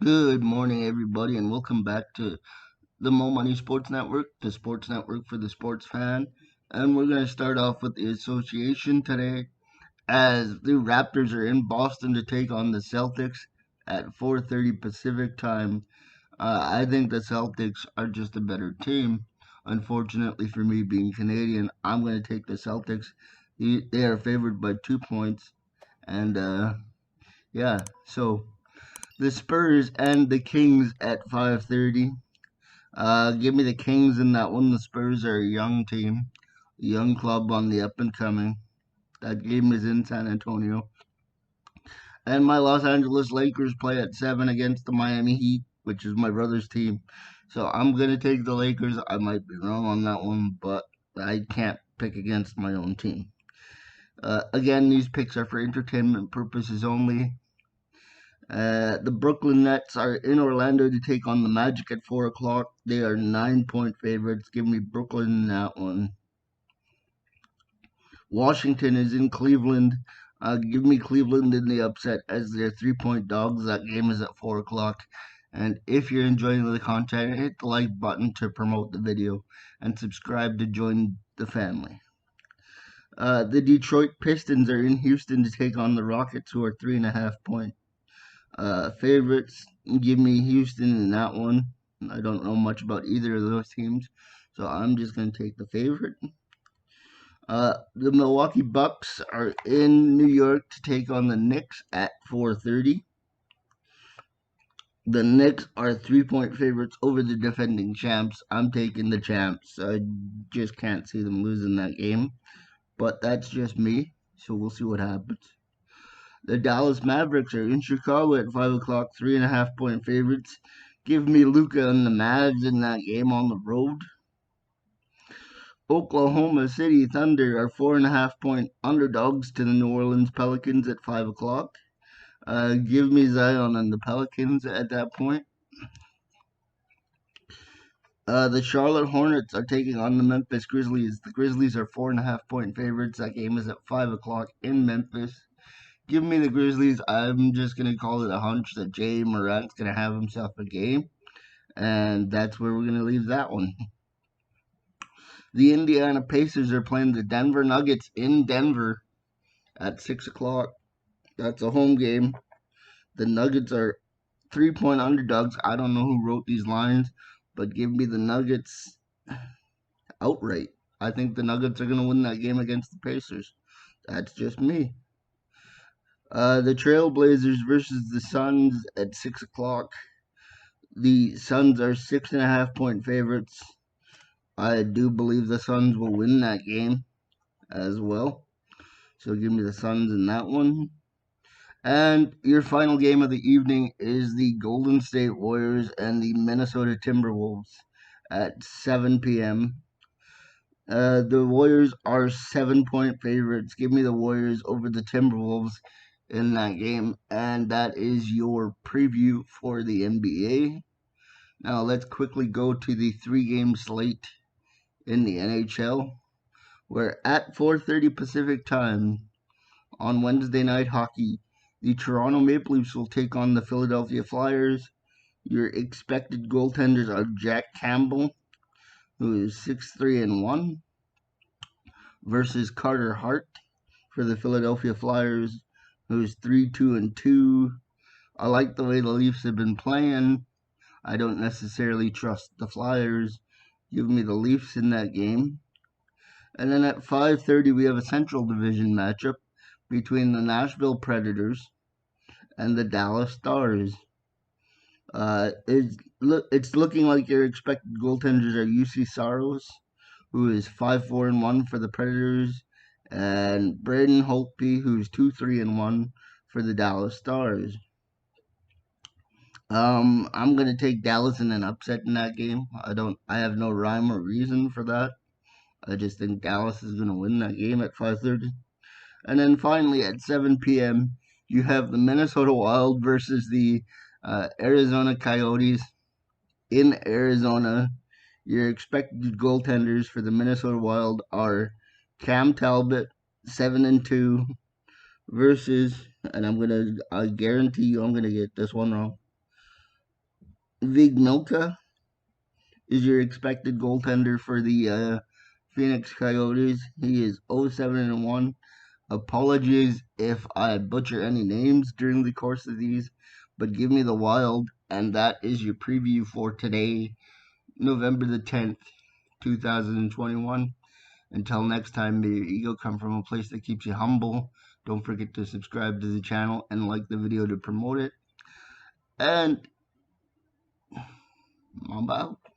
Good morning, everybody, and welcome back to the Moe Money Sports Network, the sports network for the sports fan. And we're going to start off with the association today, as the Raptors are in Boston to take on the Celtics at 4:30 Pacific time. I think the Celtics are just a better team. Unfortunately for me, being Canadian, I'm going to take the Celtics. They are favored by 2 points, and yeah, so the Spurs and the Kings at 5:30. Give me the Kings in that one. The Spurs are a young team, a young club on the up and coming. That game is in San Antonio. And my Los Angeles Lakers play at 7 against the Miami Heat, which is my brother's team. So I'm going to take the Lakers. I might be wrong on that one, but I can't pick against my own team. Again, these picks are for entertainment purposes only. The Brooklyn Nets are in Orlando to take on the Magic at 4 o'clock. They are 9-point favorites. Give me Brooklyn in that one. Washington is in Cleveland. Give me Cleveland in the upset as they're 3-point dogs. That game is at 4 o'clock. And if you're enjoying the content, hit the like button to promote the video and subscribe to join the family. The Detroit Pistons are in Houston to take on the Rockets, who are 3.5-point favorites. Give me Houston in that one. I don't know much about either of those teams, so I'm just going to take the favorite. The Milwaukee Bucks are in New York to take on the Knicks at 4:30. The Knicks are 3-point favorites over the defending champs. I'm taking the champs. I just can't see them losing that game, but that's just me. So we'll see what happens. The Dallas Mavericks are in Chicago at 5 o'clock, 3.5-point favorites. Give me Luka and the Mavs in that game on the road. Oklahoma City Thunder are 4.5-point underdogs to the New Orleans Pelicans at 5 o'clock. Give me Zion and the Pelicans at that point. The Charlotte Hornets are taking on the Memphis Grizzlies. The Grizzlies are 4.5-point favorites. That game is at 5 o'clock in Memphis. Give me the Grizzlies. I'm just going to call it a hunch that Jay Morant's going to have himself a game. And that's where we're going to leave that one. The Indiana Pacers are playing the Denver Nuggets in Denver at 6 o'clock. That's a home game. The Nuggets are 3-point underdogs. I don't know who wrote these lines, but give me the Nuggets outright. I think the Nuggets are going to win that game against the Pacers. That's just me. The Trailblazers versus the Suns at 6 o'clock. The Suns are 6.5-point favorites. I do believe the Suns will win that game as well. So give me the Suns in that one. And your final game of the evening is the Golden State Warriors and the Minnesota Timberwolves at 7 p.m. The Warriors are 7-point favorites. Give me the Warriors over the Timberwolves in that game. And that is your preview for the NBA. Now let's quickly go to the 3-game slate in the NHL. Where at 4:30 Pacific time on Wednesday Night Hockey, the Toronto Maple Leafs will take on the Philadelphia Flyers. Your expected goaltenders are Jack Campbell, who is 6-3-1, versus Carter Hart for the Philadelphia Flyers, who's 3-2-2. I like the way the Leafs have been playing. I don't necessarily trust the Flyers. Give me the Leafs in that game. And then at 5:30 we have a Central Division matchup between the Nashville Predators and the Dallas Stars. It's looking like your expected goaltenders are UC Saros, who is 5-4-1 for the Predators, and Braden Holtby, who's 2-3-1 for the Dallas Stars. I'm gonna take Dallas in an upset in that game. I have no rhyme or reason for that. I just think Dallas is gonna win that game at 5:30. And then finally at 7 p.m., you have the Minnesota Wild versus the Arizona Coyotes in Arizona. Your expected goaltenders for the Minnesota Wild are Cam Talbot, 7-2, versus, and I guarantee you I'm gonna get this one wrong. Vig Milka is your expected goaltender for the Phoenix Coyotes. He is 0-7-1. Apologies if I butcher any names during the course of these, but give me the Wild, and that is your preview for today, November the 10th, 2021. Until next time, may your ego come from a place that keeps you humble. Don't forget to subscribe to the channel and like the video to promote it. And Mamba out.